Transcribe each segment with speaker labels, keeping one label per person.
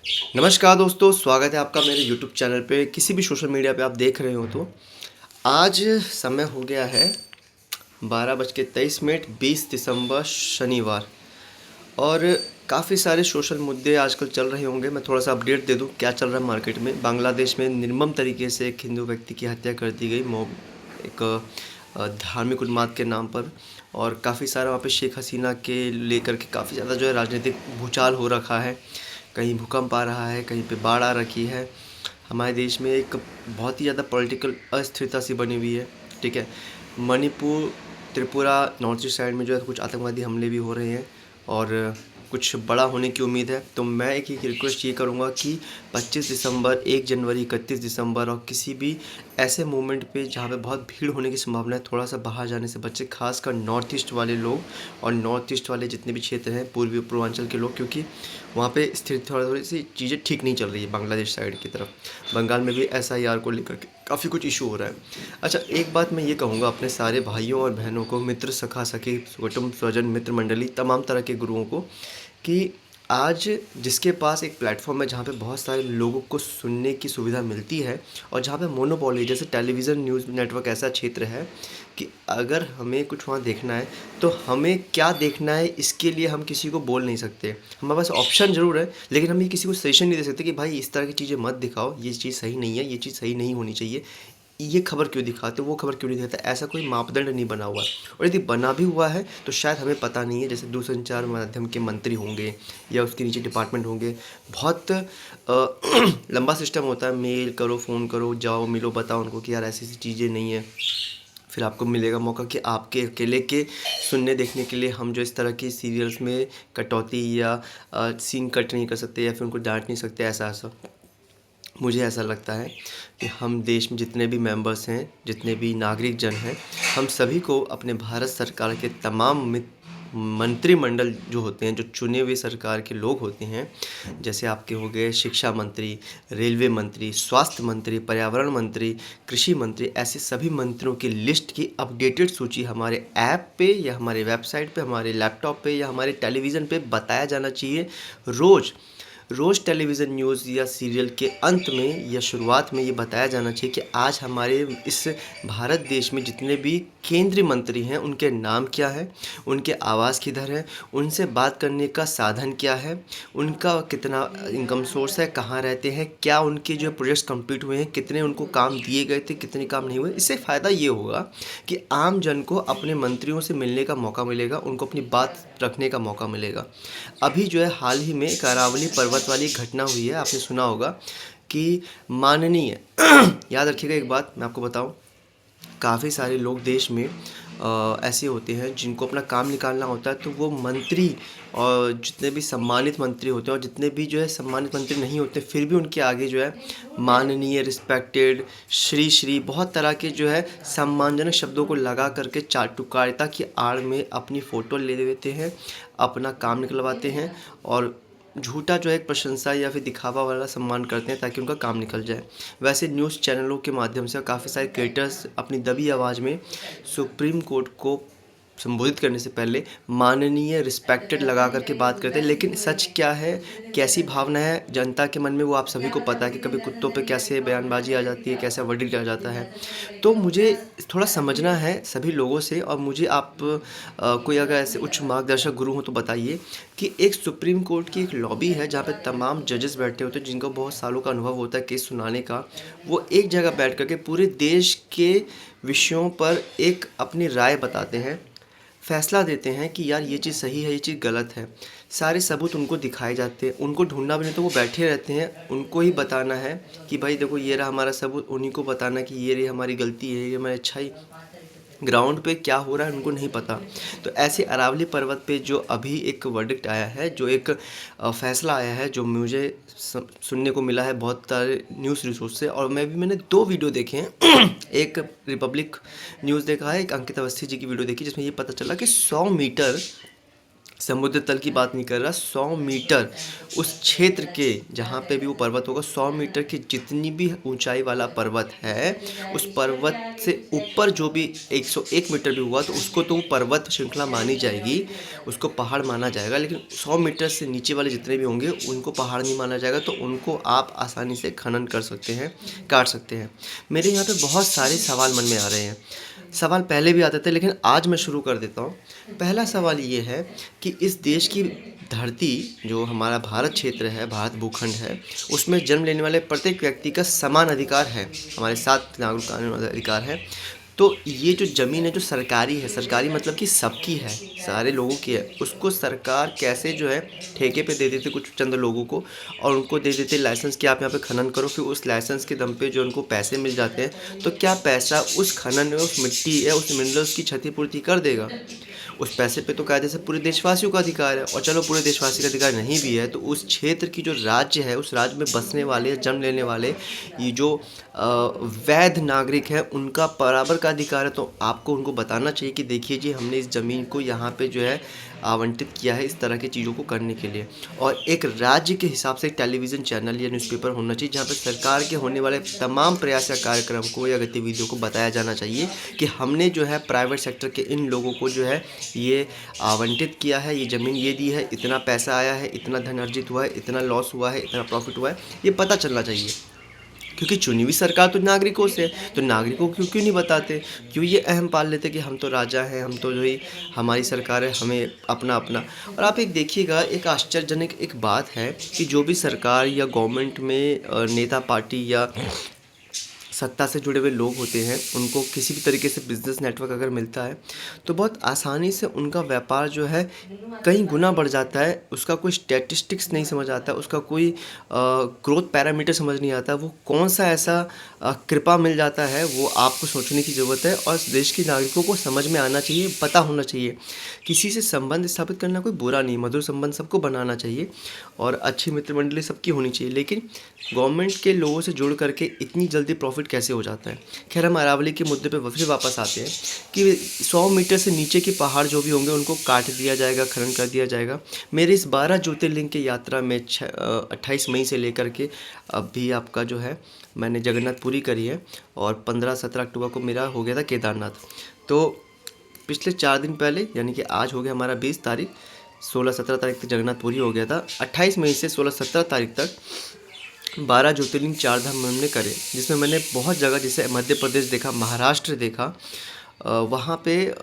Speaker 1: नमस्कार दोस्तों, स्वागत है आपका मेरे यूट्यूब चैनल पे। किसी भी सोशल मीडिया पे आप देख रहे हो तो आज समय हो गया है 12:23, 20 दिसंबर शनिवार। और काफ़ी सारे सोशल मुद्दे आजकल चल रहे होंगे। मैं थोड़ा सा अपडेट दे दूं क्या चल रहा है मार्केट में। बांग्लादेश में निर्मम तरीके से एक हिंदू व्यक्ति की हत्या कर दी गई, एक धार्मिक उन्माद के नाम पर। और काफ़ी सारा वहाँ पे शेख हसीना के लेकर के काफ़ी ज़्यादा जो है राजनीतिक भूचाल हो रखा है। कहीं भूकंप आ रहा है, कहीं पे बाढ़ आ रखी है। हमारे देश में एक बहुत ही ज़्यादा पॉलिटिकल अस्थिरता सी बनी हुई है। ठीक है, Manipur, Tripura, north east side में जो है कुछ आतंकवादी हमले भी हो रहे हैं और कुछ बड़ा होने की उम्मीद है। तो मैं एक ही रिक्वेस्ट ये करूँगा कि 25 दिसंबर, 1 जनवरी, 31 दिसंबर और किसी भी ऐसे मोमेंट पे जहाँ पे बहुत भीड़ होने की संभावना है, थोड़ा सा बाहर जाने से बच्चे, खासकर नॉर्थ ईस्ट वाले लोग और नॉर्थ ईस्ट वाले जितने भी क्षेत्र हैं, पूर्वी पूर्वांचल के लोग, क्योंकि वहाँ पे स्थिति थोड़ी सी चीज़ें ठीक नहीं चल रही है। बांग्लादेश साइड की तरफ, बंगाल में भी SIR को लेकर के काफ़ी कुछ इशू हो रहा है। अच्छा, एक बात मैं ये कहूँगा अपने सारे भाइयों और बहनों को, मित्र, सखा, सखी, कुटुंब, स्वजन, मित्र मंडली, तमाम तरह के गुरुओं को, कि आज जिसके पास एक प्लेटफॉर्म है जहाँ पे बहुत सारे लोगों को सुनने की सुविधा मिलती है और जहाँ पे मोनोपोली जैसे टेलीविज़न न्यूज़ नेटवर्क ऐसा क्षेत्र है कि अगर हमें कुछ वहाँ देखना है तो हमें क्या देखना है इसके लिए हम किसी को बोल नहीं सकते। हमारे पास ऑप्शन ज़रूर है, लेकिन हम ये किसी को सजेशन नहीं दे सकते कि भाई इस तरह की चीज़ें मत दिखाओ, ये चीज़ सही नहीं है, ये चीज़ सही नहीं होनी चाहिए, ये खबर क्यों दिखाते हो, वो खबर क्यों नहीं दिखाते। ऐसा कोई मापदंड नहीं बना हुआ है, और यदि बना भी हुआ है तो शायद हमें पता नहीं है। जैसे दूरसंचार माध्यम के मंत्री होंगे या उसके नीचे डिपार्टमेंट होंगे, बहुत लंबा सिस्टम होता है। मेल करो, फ़ोन करो, जाओ मिलो, बताओ उनको कि यार ऐसी ऐसी चीज़ें नहीं है। फिर आपको मिलेगा मौका कि आपके अकेले के सुनने देखने के लिए हम जो इस तरह की सीरियल्स में कटौती या सीन कट नहीं कर सकते या फिर उनको डांट नहीं सकते। ऐसा ऐसा मुझे ऐसा लगता है कि हम देश में जितने भी मेंबर्स हैं, जितने भी नागरिक जन हैं, हम सभी को अपने भारत सरकार के तमाम मंत्रिमंडल जो होते हैं, जो चुने हुए सरकार के लोग होते हैं, जैसे आपके हो गए शिक्षा मंत्री, रेलवे मंत्री, स्वास्थ्य मंत्री, पर्यावरण मंत्री, कृषि मंत्री, ऐसे सभी मंत्रियों की लिस्ट की अपडेटेड सूची हमारे ऐप पे या हमारे वेबसाइट पे, हमारे लैपटॉप पे या हमारे टेलीविज़न पे बताया जाना चाहिए। रोज़ टेलीविज़न न्यूज़ या सीरियल के अंत में या शुरुआत में ये बताया जाना चाहिए कि आज हमारे इस भारत देश में जितने भी केंद्रीय मंत्री हैं उनके नाम क्या है, उनके आवास किधर है, उनसे बात करने का साधन क्या है, उनका कितना इनकम सोर्स है, कहाँ रहते हैं, क्या उनके जो प्रोजेक्ट्स कंप्लीट हुए हैं, कितने उनको काम दिए गए थे, कितने काम नहीं हुए। इससे फ़ायदा ये होगा कि आम जन को अपने मंत्रियों से मिलने का मौका मिलेगा, उनको अपनी बात रखने का मौका मिलेगा। अभी जो है हाल ही में एक अरावली पर्वत वाली घटना हुई है, आपने सुना होगा कि माननीय याद रखिएगा एक बात मैं आपको बताऊं, काफ़ी सारे लोग देश में ऐसे होते हैं जिनको अपना काम निकालना होता है, तो वो मंत्री और जितने भी सम्मानित मंत्री होते हैं और जितने भी जो है सम्मानित मंत्री नहीं होते, फिर भी उनके आगे जो है माननीय, रिस्पेक्टेड, श्री श्री, बहुत तरह के जो है सम्मानजनक शब्दों को लगा करके चाटुकारिता की आड़ में अपनी फ़ोटो ले लेते हैं, अपना काम निकलवाते हैं और झूठा जो है एक प्रशंसा या फिर दिखावा वाला सम्मान करते हैं ताकि उनका काम निकल जाए। वैसे न्यूज़ चैनलों के माध्यम से काफ़ी सारे क्रिएटर्स अपनी दबी आवाज़ में सुप्रीम कोर्ट को संबोधित करने से पहले माननीय, रिस्पेक्टेड लगा करके बात करते हैं, लेकिन सच क्या है, कैसी भावना है जनता के मन में, वो आप सभी को पता है कि कभी कुत्तों पे कैसे बयानबाजी आ जाती है, कैसा वर्डिक्ट आ जाता है। तो मुझे थोड़ा समझना है सभी लोगों से, और मुझे आप कोई अगर ऐसे उच्च मार्गदर्शक गुरु हो तो बताइए कि एक सुप्रीम कोर्ट की एक लॉबी है जहाँ पे तमाम जजेस बैठे होते हैं जिनको बहुत सालों का अनुभव होता है केस सुनाने का। वो एक जगह बैठ करके पूरे देश के विषयों पर एक अपनी राय बताते हैं, फैसला देते हैं कि यार ये चीज़ सही है, ये चीज़ गलत है। सारे सबूत उनको दिखाए जाते हैं, उनको ढूंढना भी नहीं तो वो बैठे रहते हैं, उनको ही बताना है कि भाई देखो ये रहा हमारा सबूत, उन्हीं को बताना कि ये रही हमारी गलती है, ये हमारी अच्छाई। ग्राउंड पे क्या हो रहा है उनको नहीं पता। तो ऐसे अरावली पर्वत पे जो अभी एक वर्डिक्ट आया है, जो एक फैसला आया है, जो मुझे सुनने को मिला है बहुत सारे न्यूज़ रिसोर्स से, और मैंने 2 वीडियो देखे हैं एक रिपब्लिक न्यूज़ देखा है, एक अंकित अवस्थी जी की वीडियो देखी, जिसमें ये पता चला कि 100 मीटर समुद्र तल की बात नहीं कर रहा, 100 मीटर उस क्षेत्र के जहाँ पे भी वो पर्वत होगा, 100 मीटर की जितनी भी ऊंचाई वाला पर्वत है, उस पर्वत से ऊपर जो भी 101 मीटर भी हुआ तो उसको तो वो पर्वत श्रृंखला मानी जाएगी, उसको पहाड़ माना जाएगा। लेकिन 100 मीटर से नीचे वाले जितने भी होंगे उनको पहाड़ नहीं माना जाएगा, तो उनको आप आसानी से खनन कर सकते हैं, काट सकते हैं। मेरे यहाँ पे बहुत सारे सवाल मन में आ रहे हैं। सवाल पहले भी आते थे, लेकिन आज मैं शुरू कर देता हूँ। पहला सवाल ये है कि इस देश की धरती, जो हमारा भारत क्षेत्र है, भारत भूखंड है, उसमें जन्म लेने वाले प्रत्येक व्यक्ति का समान अधिकार है, हमारे 7 नागरिक कानून अधिकार है। तो ये जो ज़मीन है जो सरकारी है, सरकारी मतलब कि सबकी है, सारे लोगों की है, उसको सरकार कैसे जो है ठेके पे दे देते कुछ चंद लोगों को, और उनको दे देते लाइसेंस कि आप यहाँ पे खनन करो। फिर उस लाइसेंस के दम पे जो उनको पैसे मिल जाते हैं, तो क्या पैसा उस खनन में, उस मिट्टी या उस मिनरल्स की क्षतिपूर्ति कर देगा? उस पैसे पे तो कायदे से पूरे देशवासियों का अधिकार है। और चलो पूरे देशवासी का अधिकार नहीं भी है, तो उस क्षेत्र की जो राज्य है, उस राज्य में बसने वाले, जन्म लेने वाले ये जो वैध नागरिक हैं, उनका बराबर का अधिकार है। तो आपको उनको बताना चाहिए कि देखिए जी, हमने इस ज़मीन को यहाँ पे जो है आवंटित किया है इस तरह की चीज़ों को करने के लिए। और एक राज्य के हिसाब से एक टेलीविज़न चैनल या न्यूज़पेपर होना चाहिए जहाँ पर सरकार के होने वाले तमाम प्रयास या कार्यक्रम को या गतिविधियों को बताया जाना चाहिए कि हमने जो है प्राइवेट सेक्टर के इन लोगों को जो है ये आवंटित किया है, ये ज़मीन ये दी है, इतना पैसा आया है, इतना धन अर्जित हुआ है, इतना लॉस हुआ है, इतना प्रॉफिट हुआ है, ये पता चलना चाहिए। क्योंकि चुनी हुई सरकार तो नागरिकों से है, तो नागरिकों को क्यों नहीं बताते? क्यों ये अहम पाल लेते कि हम तो राजा हैं, हम तो जो ही हमारी सरकार है, हमें अपना अपना। और आप एक देखिएगा, एक आश्चर्यजनक एक बात है कि जो भी सरकार या गवर्नमेंट में नेता पार्टी या सत्ता से जुड़े हुए लोग होते हैं, उनको किसी भी तरीके से बिजनेस नेटवर्क अगर मिलता है तो बहुत आसानी से उनका व्यापार जो है कई गुना बढ़ जाता है। उसका कोई स्टैटिस्टिक्स नहीं समझ आता, उसका कोई ग्रोथ पैरामीटर समझ नहीं आता, वो कौन सा ऐसा कृपा मिल जाता है, वो आपको सोचने की ज़रूरत है। और देश के नागरिकों को समझ में आना चाहिए, पता होना चाहिए। किसी से संबंध स्थापित करना कोई बुरा नहीं, मधुर संबंध सबको बनाना चाहिए और अच्छी मित्र मंडली सबकी होनी चाहिए। लेकिन गवर्नमेंट के लोगों से जुड़ करके इतनी जल्दी प्रॉफिट कैसे हो जाता है? खैर, हम अरावली के मुद्दे पे फिर वापस आते हैं कि 100 मीटर से नीचे के पहाड़ जो भी होंगे उनको काट दिया जाएगा, खनन कर दिया जाएगा। मेरे इस 12 ज्योतिर्लिंग की यात्रा में 28 मई से लेकर के अभी आपका जो है मैंने जगन्नाथपुरी करी है, और 15-17 अक्टूबर को मेरा हो गया था केदारनाथ। तो पिछले 4 दिन पहले, यानी कि आज हो गया हमारा 20 तारीख, 16-17 तारीख तक जगन्नाथपुरी हो गया था। 28 मई से 16-17 तारीख तक 12 ज्योतिर्लिंग 4 धाम हमने करे, जिसमें मैंने बहुत जगह, जैसे मध्य प्रदेश देखा, महाराष्ट्र देखा। वहाँ पे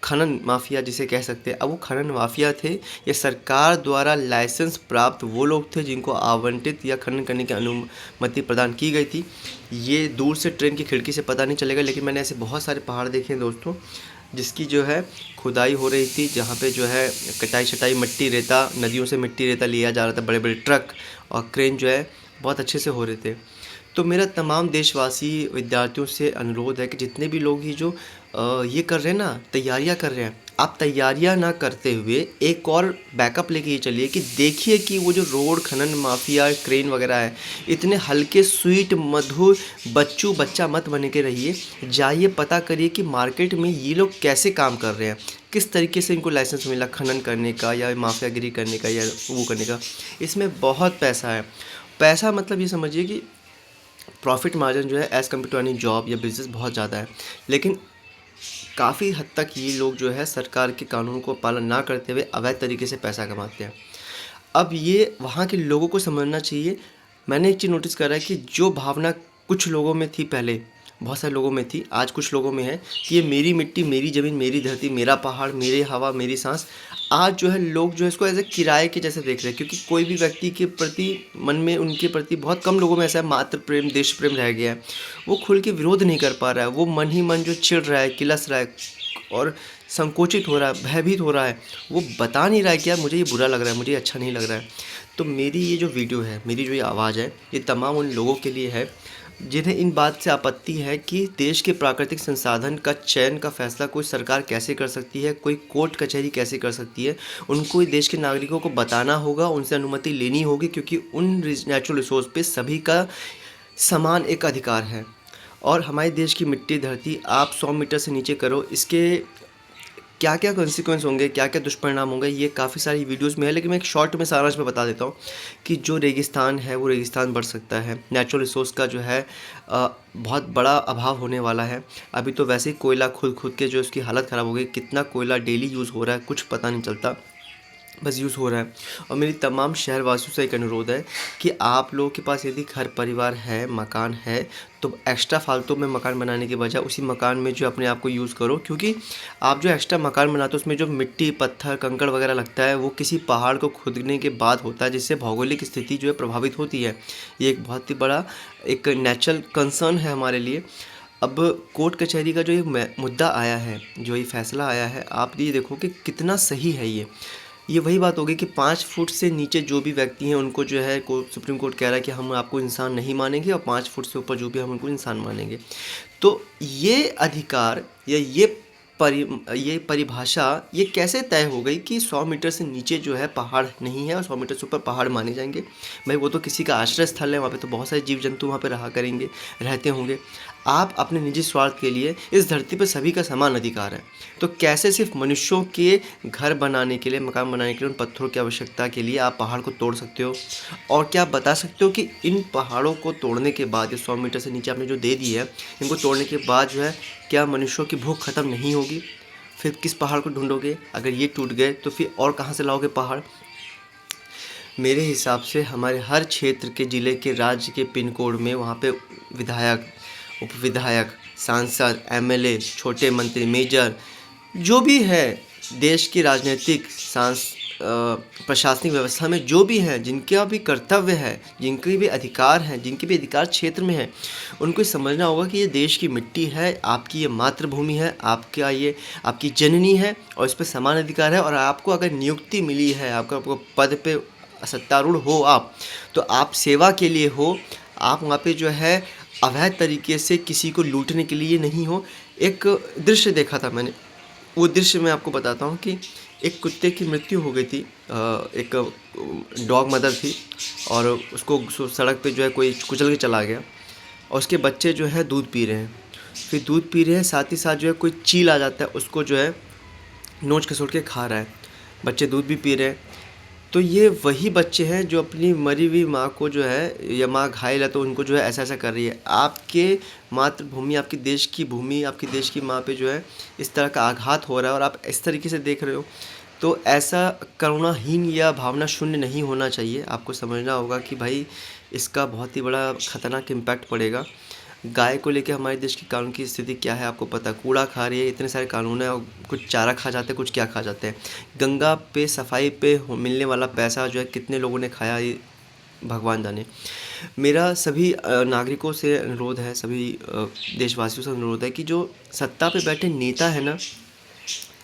Speaker 1: खनन माफिया जिसे कह सकते हैं, अब वो खनन माफिया थे या सरकार द्वारा लाइसेंस प्राप्त वो लोग थे जिनको आवंटित या खनन करने की अनुमति प्रदान की गई थी, ये दूर से ट्रेन की खिड़की से पता नहीं चलेगा। लेकिन मैंने ऐसे बहुत सारे पहाड़ देखे हैं दोस्तों, जिसकी जो है खुदाई हो रही थी, जहाँ पे जो है कटाई छटाई, मिट्टी रेता, नदियों से मिट्टी रेता लिया जा रहा था, बड़े बड़े ट्रक और क्रेन जो है बहुत अच्छे से हो रहे थे। तो मेरा तमाम देशवासी विद्यार्थियों से अनुरोध है कि जितने भी लोग ही जो ये कर रहे हैं ना, तैयारियां कर रहे हैं, आप तैयारियां ना करते हुए एक और बैकअप लेके ये चलिए कि देखिए कि वो जो रोड खनन माफिया, क्रेन वगैरह है, इतने हल्के, स्वीट, मधुर, बच्चा मत बने के रहिए। जाइए, पता करिए कि मार्केट में ये लोग कैसे काम कर रहे हैं, किस तरीके से इनको लाइसेंस मिला खनन करने का या माफियागिरी करने का या वो करने का। इसमें बहुत पैसा है। पैसा मतलब ये समझिए कि प्रॉफिट मार्जिन जो है as compare to any job या बिज़नेस बहुत ज़्यादा है। लेकिन काफ़ी हद तक ये लोग जो है सरकार के कानून को पालन ना करते हुए अवैध तरीके से पैसा कमाते हैं। अब ये वहाँ के लोगों को समझना चाहिए। मैंने एक चीज़ नोटिस करा है कि जो भावना कुछ लोगों में थी पहले, बहुत सारे लोगों में थी, आज कुछ लोगों में है कि ये मेरी मिट्टी, मेरी ज़मीन, मेरी धरती, मेरा पहाड़, मेरी हवा, मेरी सांस। आज जो है लोग जो है इसको एज ए किराए के जैसे देख रहे हैं, क्योंकि कोई भी व्यक्ति के प्रति मन में, उनके प्रति बहुत कम लोगों में ऐसा मातृ प्रेम, देश प्रेम रह गया है। वो खुल के विरोध नहीं कर पा रहा है, वो मन ही मन जो चिढ़ रहा है, किलस रहा है और संकोचित हो रहा है, भयभीत हो रहा है। वो बता नहीं रहा है कि यार मुझे ये बुरा लग रहा है, मुझे अच्छा नहीं लग रहा है। तो मेरी ये जो वीडियो है, मेरी जो ये आवाज़ है, ये तमाम उन लोगों के लिए है जिन्हें इन बात से आपत्ति है कि देश के प्राकृतिक संसाधन का चयन का फैसला कोई सरकार कैसे कर सकती है, कोई कोर्ट कचहरी कैसे कर सकती है। उनको देश के नागरिकों को बताना होगा, उनसे अनुमति लेनी होगी, क्योंकि उन नेचुरल रिसोर्स पे सभी का समान एक अधिकार है। और हमारे देश की मिट्टी, धरती आप 100 मीटर से नीचे करो, इसके क्या क्या कॉन्सिक्वेंस होंगे, क्या क्या दुष्परिणाम होंगे, ये काफ़ी सारी वीडियोस में है, लेकिन मैं एक शॉर्ट में सारांश में बता देता हूँ कि जो रेगिस्तान है वो रेगिस्तान बढ़ सकता है। नेचुरल रिसोर्स का जो है बहुत बड़ा अभाव होने वाला है। अभी तो वैसे ही कोयला खुद खुद के जो उसकी हालत ख़राब हो गई, कितना कोयला डेली यूज़ हो रहा है कुछ पता नहीं चलता, बस यूज़ हो रहा है। और मेरी तमाम शहरवासियों से एक अनुरोध है कि आप लोगों के पास यदि घर परिवार है, मकान है, तो एक्स्ट्रा फालतू में मकान बनाने के बजाय उसी मकान में जो अपने आप को यूज़ करो, क्योंकि आप जो एक्स्ट्रा मकान बनाते हो उसमें जो मिट्टी, पत्थर, कंकड़ वगैरह लगता है वो किसी पहाड़ को खोदने के बाद होता है, जिससे भौगोलिक स्थिति जो है प्रभावित होती है। ये एक बहुत ही बड़ा एक नेचुरल कंसर्न है हमारे लिए। अब कोर्ट कचहरी का जो ये मुद्दा आया है, जो ये फैसला आया है, आप ये देखो कि कितना सही है ये वही बात होगी कि 5 फुट से नीचे जो भी व्यक्ति हैं उनको जो है सुप्रीम कोर्ट कह रहा है कि हम आपको इंसान नहीं मानेंगे, और 5 फुट से ऊपर जो भी हम उनको इंसान मानेंगे। तो ये अधिकार या ये परिभाषा ये कैसे तय हो गई कि 100 मीटर से नीचे जो है पहाड़ नहीं है और 100 मीटर से ऊपर पहाड़ माने जाएंगे? भाई वो तो किसी का आश्रय स्थल है, वहाँ पे तो बहुत सारे जीव जंतु वहाँ पे रहा करेंगे, रहते होंगे। आप अपने निजी स्वार्थ के लिए, इस धरती पर सभी का समान अधिकार है, तो कैसे सिर्फ मनुष्यों के घर बनाने के लिए, मकान बनाने के लिए, उन पत्थरों की आवश्यकता के लिए आप पहाड़ को तोड़ सकते हो? और क्या आप बता सकते हो कि इन पहाड़ों को तोड़ने के बाद, ये 100 मीटर से नीचे आपने जो दे दी है, इनको तोड़ने के बाद जो है क्या मनुष्यों की भूख ख़त्म नहीं होगी? फिर किस पहाड़ को ढूंढोगे? अगर ये टूट गए तो फिर और कहाँ से लाओगे पहाड़? मेरे हिसाब से हमारे हर क्षेत्र के, ज़िले के, राज्य के पिन कोड में वहाँ पे विधायक, उप विधायक, सांसद, एमएलए, छोटे मंत्री, मेजर, जो भी है देश की राजनीतिक प्रशासनिक व्यवस्था में जो भी हैं, जिनका भी कर्तव्य है, जिनके भी अधिकार हैं, जिनके भी अधिकार क्षेत्र में हैं, उनको समझना होगा कि ये देश की मिट्टी है, आपकी ये मातृभूमि है, आपका ये आपकी जननी है, और इस पर समान अधिकार है। और आपको अगर नियुक्ति मिली है, आपको पद पे सत्तारूढ़ हो आप, तो आप सेवा के लिए हो, आप वहाँ पे जो है अवैध तरीके से किसी को लूटने के लिए नहीं हो। एक दृश्य देखा था मैंने, वो दृश्य मैं आपको बताता हूँ कि एक कुत्ते की मृत्यु हो गई थी। एक डॉग मदर थी और उसको सड़क पे जो है कोई कुचल के चला गया, और उसके बच्चे जो है दूध पी रहे हैं। फिर दूध पी रहे हैं, साथ ही साथ जो है कोई चील आ जाता है, उसको जो है नोच खसोट के खा रहा है। बच्चे दूध भी पी रहे हैं। तो ये वही बच्चे हैं जो अपनी मरी हुई माँ को जो है, या माँ घायल है तो उनको जो है ऐसा ऐसा कर रही है। आपके मातृभूमि, आपकी देश की भूमि, आपकी देश की माँ पे जो है इस तरह का आघात हो रहा है और आप इस तरीके से देख रहे हो, तो ऐसा करुणाहीन या भावना शून्य नहीं होना चाहिए। आपको समझना होगा कि भाई इसका बहुत ही बड़ा खतरनाक इम्पैक्ट पड़ेगा। गाय को लेके हमारे देश की कानून की स्थिति क्या है आपको पता, कूड़ा खा रही है, इतने सारे कानून है, और कुछ चारा खा जाते हैं, कुछ क्या खा जाते हैं। गंगा पे सफाई पे मिलने वाला पैसा जो है कितने लोगों ने खाया, ये भगवान जाने। मेरा सभी नागरिकों से अनुरोध है, सभी देशवासियों से अनुरोध है कि जो सत्ता पे बैठे नेता है ना,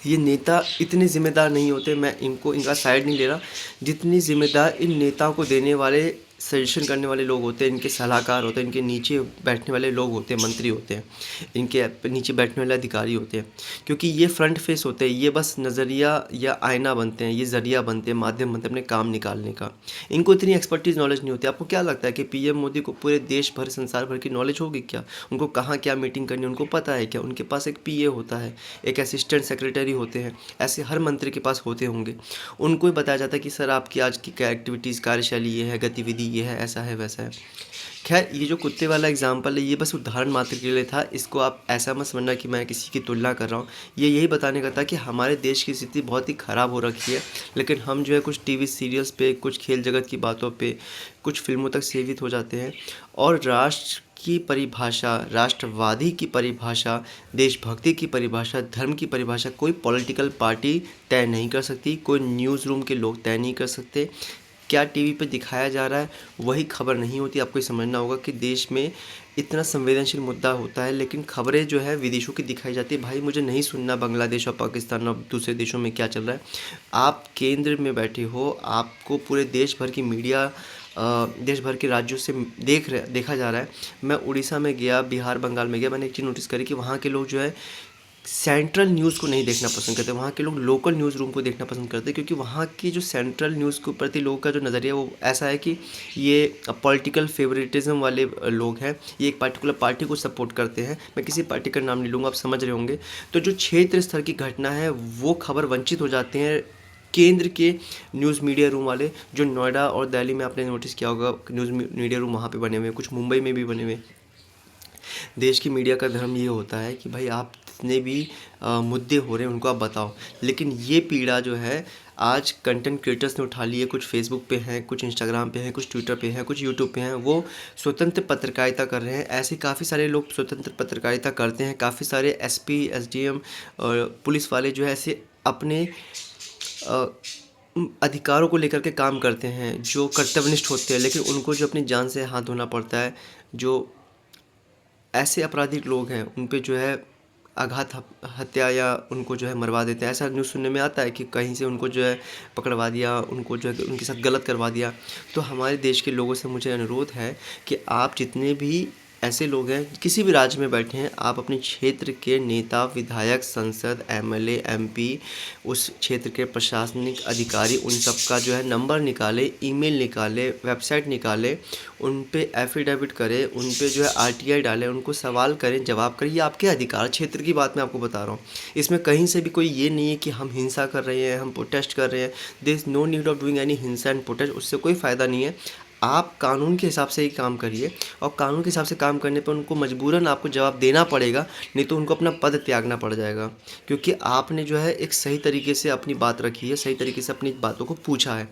Speaker 1: ये नेता इतने ज़िम्मेदार नहीं होते। मैं इनका साइड नहीं ले रहा, जितनी ज़िम्मेदार इन नेताओं को देने वाले, सजेशन करने वाले लोग होते हैं, इनके सलाहकार होते हैं, इनके नीचे बैठने वाले लोग होते हैं, मंत्री होते हैं, इनके नीचे बैठने वाले अधिकारी होते हैं। क्योंकि ये फ्रंट फेस होते हैं, ये बस नज़रिया या आईना बनते हैं, ये ज़रिया बनते हैं, माध्यम बनते हैं अपने काम निकालने का। इनको इतनी एक्सपर्टीज़ नॉलेज नहीं होती। आपको क्या लगता है कि पीएम मोदी को पूरे देश भर, संसार भर की नॉलेज होगी क्या? उनको कहाँ क्या मीटिंग करनी है उनको पता है क्या? उनके पास एक पीए होता है, एक असिस्टेंट सेक्रेटरी होते हैं, ऐसे हर मंत्री के पास होते होंगे। उनको ही बताया जाता है कि सर आपकी आज की क्या एक्टिविटीज़, कार्यशैली ये है, गतिविधि ये है, ऐसा है वैसा है। खैर, ये जो कुत्ते वाला एग्जाम्पल है, ये बस उदाहरण मात्र के लिए था। इसको आप ऐसा मत समझना कि मैं किसी की तुलना कर रहा हूँ। ये यही बताने का था कि हमारे देश की स्थिति बहुत ही ख़राब हो रखी है, लेकिन हम जो है कुछ टीवी सीरियल्स पे, कुछ खेल जगत की बातों पे, कुछ फिल्मों तक सीमित हो जाते हैं, और राष्ट्र की परिभाषा, राष्ट्रवादी की परिभाषा, देशभक्ति की परिभाषा, धर्म की परिभाषा कोई पॉलिटिकल पार्टी तय नहीं कर सकती, कोई न्यूज़ रूम के लोग तय नहीं कर सकते। क्या टीवी पे दिखाया जा रहा है वही खबर नहीं होती। आपको ये समझना होगा कि देश में इतना संवेदनशील मुद्दा होता है, लेकिन खबरें जो है विदेशों की दिखाई जाती है। भाई मुझे नहीं सुनना बांग्लादेश और पाकिस्तान और दूसरे देशों में क्या चल रहा है। आप केंद्र में बैठे हो, आपको पूरे देश भर की मीडिया, देश भर के राज्यों से देखा जा रहा है। मैं उड़ीसा में गया, बिहार, बंगाल में गया, मैंने एक चीज़ नोटिस करी कि वहाँ के लोग जो है सेंट्रल न्यूज़ को नहीं देखना पसंद करते, वहाँ के लोग लोकल न्यूज़ रूम को देखना पसंद करते हैं, क्योंकि वहाँ की जो सेंट्रल न्यूज़ के प्रति लोगों का जो नज़रिया वो ऐसा है कि ये पॉलिटिकल फेवरेटिज्म वाले लोग हैं, ये एक पार्टिकुलर पार्टी को सपोर्ट करते हैं। मैं किसी पार्टी का नाम नहीं लूँगा, आप समझ रहे होंगे। तो जो क्षेत्र स्तर की घटना है वो खबर वंचित हो जाते हैं केंद्र के न्यूज़ मीडिया रूम वाले, जो नोएडा और दिल्ली में आपने नोटिस किया होगा न्यूज़ मीडिया रूम वहाँ पे बने हुए हैं, कुछ मुंबई में भी बने हुए हैं। देश की मीडिया का धर्म ये होता है कि भाई आप जितने भी मुद्दे हो रहे हैं उनको आप बताओ, लेकिन ये पीड़ा जो है आज कंटेंट क्रिएटर्स ने उठा ली है। कुछ फेसबुक पे हैं, कुछ इंस्टाग्राम पे हैं, कुछ ट्विटर पे हैं, कुछ यूट्यूब पे हैं, वो स्वतंत्र पत्रकारिता कर रहे हैं। ऐसे काफ़ी सारे लोग स्वतंत्र पत्रकारिता करते हैं। काफ़ी सारे एसपी, एसडीएम और पुलिस वाले जो है ऐसे अपने अ, अधिकारों को लेकर के काम करते हैं, जो कर्तव्यनिष्ठ होते हैं, लेकिन उनको जो अपनी जान से हाथ धोना पड़ता है। जो ऐसे आपराधिक लोग हैं उन पे जो है आघात हत्या या उनको जो है मरवा देते हैं। ऐसा न्यूज़ सुनने में आता है कि कहीं से उनको जो है पकड़वा दिया, उनको जो है उनके साथ गलत करवा दिया। तो हमारे देश के लोगों से मुझे अनुरोध है कि आप जितने भी ऐसे लोग हैं किसी भी राज्य में बैठे हैं, आप अपने क्षेत्र के नेता, विधायक, सांसद, एमएलए, एमपी, उस क्षेत्र के प्रशासनिक अधिकारी, उन सब का जो है नंबर निकालें, ईमेल निकालें, वेबसाइट निकालें, उन पे एफिडेविट करें, उन पे जो है आरटीआई डालें, उनको सवाल करें, जवाब करें। ये आपके अधिकार क्षेत्र की बात मैं आपको बता रहा हूँ। इसमें कहीं से भी कोई ये नहीं है कि हम हिंसा कर रहे हैं, हम प्रोटेस्ट कर रहे हैं। There is no need of doing any हिंसा एंड प्रोटेस्ट, उससे कोई फ़ायदा नहीं है। आप कानून के हिसाब से ही काम करिए, और कानून के हिसाब से काम करने पर उनको मजबूरन आपको जवाब देना पड़ेगा, नहीं तो उनको अपना पद त्यागना पड़ जाएगा। क्योंकि आपने जो है एक सही तरीके से अपनी बात रखी है, सही तरीके से अपनी बातों को पूछा है।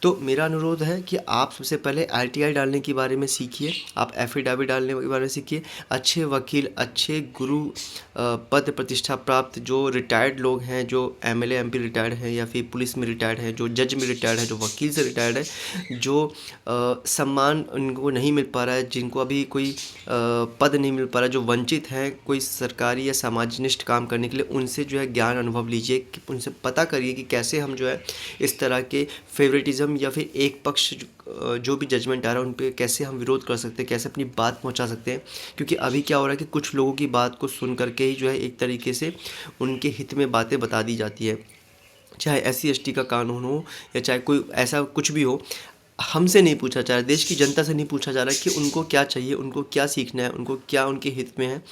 Speaker 1: तो मेरा अनुरोध है कि आप सबसे पहले आरटीआई डालने के बारे में सीखिए, आप एफिडेविट डालने के बारे में सीखिए। अच्छे वकील, अच्छे गुरु, पद प्रतिष्ठा प्राप्त जो रिटायर्ड लोग हैं, जो एमएलए, एमपी रिटायर्ड हैं, या फिर पुलिस में रिटायर्ड है, जो जज में रिटायर्ड है, जो वकील से रिटायर्ड है, जो सम्मान उनको नहीं मिल पा रहा है, जिनको अभी कोई पद नहीं मिल पा रहा है, जो वंचित हैं कोई सरकारी या समाजनिष्ठ काम करने के लिए, उनसे जो है ज्ञान अनुभव लीजिए, कि उनसे पता करिए कि कैसे हम जो है इस तरह के फेवरेटिज्म या फिर एक पक्ष जो भी जजमेंट आ रहा है उन पे कैसे हम विरोध कर सकते हैं, कैसे अपनी बात पहुंचा सकते हैं। क्योंकि अभी क्या हो रहा है कि कुछ लोगों की बात को सुन करके ही जो है एक तरीके से उनके हित में बातें बता दी जाती है। चाहे SC ST का कानून हो या चाहे कोई ऐसा कुछ भी हो, हमसे नहीं पूछा जा रहा है, देश की जनता से नहीं पूछा जा रहा है कि उनको क्या चाहिए, उनको क्या सीखना है, उनको क्या उनके हित में है।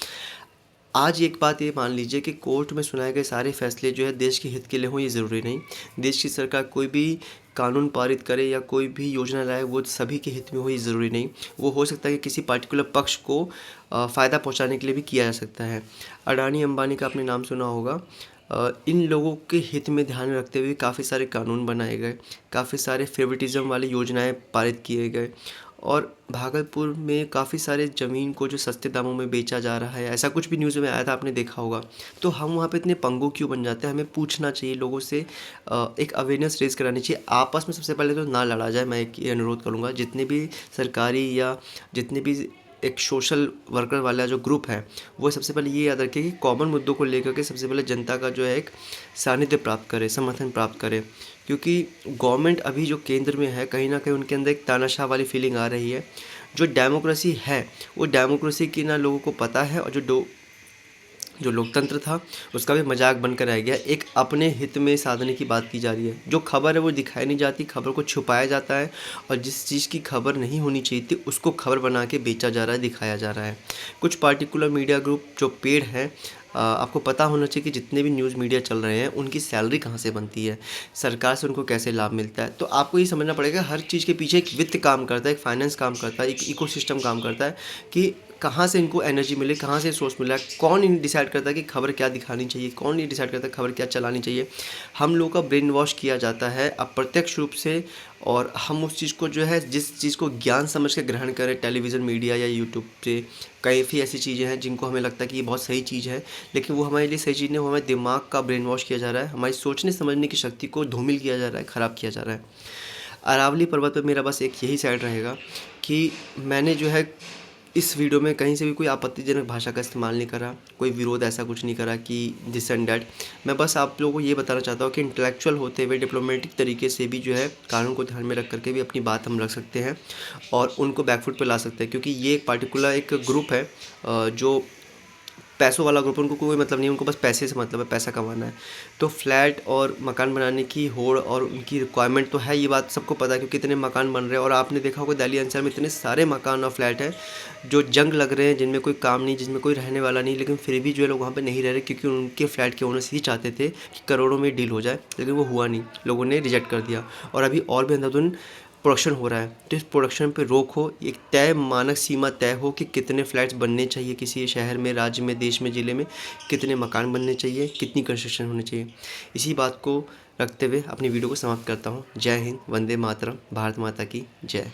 Speaker 1: आज एक बात ये मान लीजिए कि कोर्ट में सुनाए गए सारे फैसले जो है देश के हित के लिए हों, ये ज़रूरी नहीं। देश की सरकार कोई भी कानून पारित करे या कोई भी योजना लाए, वो सभी के हित में हो, ये ज़रूरी नहीं। वो हो सकता है कि किसी पार्टिकुलर पक्ष को फ़ायदा पहुंचाने के लिए भी किया जा सकता है। अडानी अंबानी का आपने नाम सुना होगा। इन लोगों के हित में ध्यान में रखते हुए काफ़ी सारे कानून बनाए गए, काफ़ी सारे फेवरेटिज्म वाली योजनाएं पारित किए गए, और भागलपुर में काफ़ी सारे ज़मीन को जो सस्ते दामों में बेचा जा रहा है, ऐसा कुछ भी न्यूज़ में आया था, आपने देखा होगा। तो हम वहाँ पे इतने पंगु क्यों बन जाते हैं? हमें पूछना चाहिए लोगों से, एक अवेयरनेस रेज़ करानी चाहिए। आपस में सबसे पहले तो ना लड़ा जाए, मैं एक ये अनुरोध करूँगा। जितने भी सरकारी या जितने भी एक सोशल वर्कर वाला जो ग्रुप है, वो सबसे पहले ये याद रखें कि कॉमन मुद्दों को लेकर के सबसे पहले जनता का जो है एक सानिध्य प्राप्त करे, समर्थन प्राप्त करे। क्योंकि गवर्नमेंट अभी जो केंद्र में है, कहीं ना कहीं उनके अंदर एक तानाशाह वाली फीलिंग आ रही है। जो डेमोक्रेसी है, वो डेमोक्रेसी की ना लोगों को पता है, और जो लोकतंत्र था उसका भी मजाक बनकर रह गया। एक अपने हित में साधने की बात की जा रही है। जो खबर है वो दिखाई नहीं जाती, खबर को छुपाया जाता है, और जिस चीज़ की खबर नहीं होनी चाहिए थी उसको खबर बना के बेचा जा रहा है, दिखाया जा रहा है। कुछ पार्टिकुलर मीडिया ग्रुप जो पेड हैं, आपको पता होना चाहिए कि जितने भी न्यूज़ मीडिया चल रहे हैं उनकी सैलरी कहाँ से बनती है, सरकार से उनको कैसे लाभ मिलता है। तो आपको ये समझना पड़ेगा हर चीज़ के पीछे एक वित्त काम करता है, एक फाइनेंस काम करता है, एक इकोसिस्टम काम करता है, कि कहाँ से इनको एनर्जी मिले, कहाँ से सोर्स मिला है, कौन इन डिसाइड करता है कि खबर क्या दिखानी चाहिए, कौन ये डिसाइड करता है खबर क्या चलानी चाहिए। हम लोगों का ब्रेन वॉश किया जाता है अप्रत्यक्ष रूप से, और हम उस चीज़ को जो है, जिस चीज़ को ज्ञान समझ के ग्रहण करें टेलीविज़न, मीडिया या यूट्यूब पे, कई ऐसी चीज़ें हैं जिनको हमें लगता है कि ये बहुत सही चीज़ है, लेकिन वो हमारे लिए सही चीज़ नहीं, वो हमारे दिमाग का ब्रेन वॉश किया जा रहा है, हमारी सोचने समझने की शक्ति को धूमिल किया जा रहा है, ख़राब किया जा रहा है। अरावली पर्वत पर मेरा बस एक यही साइड रहेगा कि मैंने जो है इस वीडियो में कहीं से भी कोई आपत्तिजनक भाषा का इस्तेमाल नहीं करा, कोई विरोध ऐसा कुछ नहीं करा कि दिस एंड डैट। मैं बस आप लोगों को ये बताना चाहता हूँ कि इंटेलेक्चुअल होते हुए डिप्लोमेटिक तरीके से भी जो है कानून को ध्यान में रख करके भी अपनी बात हम रख सकते हैं, और उनको बैकफुट पे ला सकते हैं। क्योंकि ये एक पार्टिकुलर एक ग्रुप है जो पैसों वाला ग्रुप है, उनको कोई मतलब नहीं है, उनको बस पैसे से मतलब है, पैसा कमाना है। तो फ्लैट और मकान बनाने की होड़ और उनकी रिक्वायरमेंट तो है, ये बात सबको पता है, क्योंकि इतने मकान बन रहे हैं। और आपने देखा होगा दिल्ली एनसीआर में इतने सारे मकान और फ्लैट हैं जो जंग लग रहे हैं, जिनमें कोई काम नहीं, जिसमें कोई रहने वाला नहीं, लेकिन फिर भी जो है लोग वहाँ पे नहीं रह रहे, क्योंकि उनके फ्लैट के ओनर्स ही चाहते थे कि करोड़ों में डील हो जाए, लेकिन वो हुआ नहीं, लोगों ने रिजेक्ट कर दिया। और अभी और भी अंधाधुन प्रोडक्शन हो रहा है, तो इस प्रोडक्शन पे रोक हो, एक तय मानक सीमा तय हो कि कितने फ्लैट्स बनने चाहिए किसी शहर में, राज्य में, देश में, ज़िले में, कितने मकान बनने चाहिए, कितनी कंस्ट्रक्शन होनी चाहिए। इसी बात को रखते हुए अपनी वीडियो को समाप्त करता हूँ। जय हिंद, वंदे मातरम, भारत माता की जय।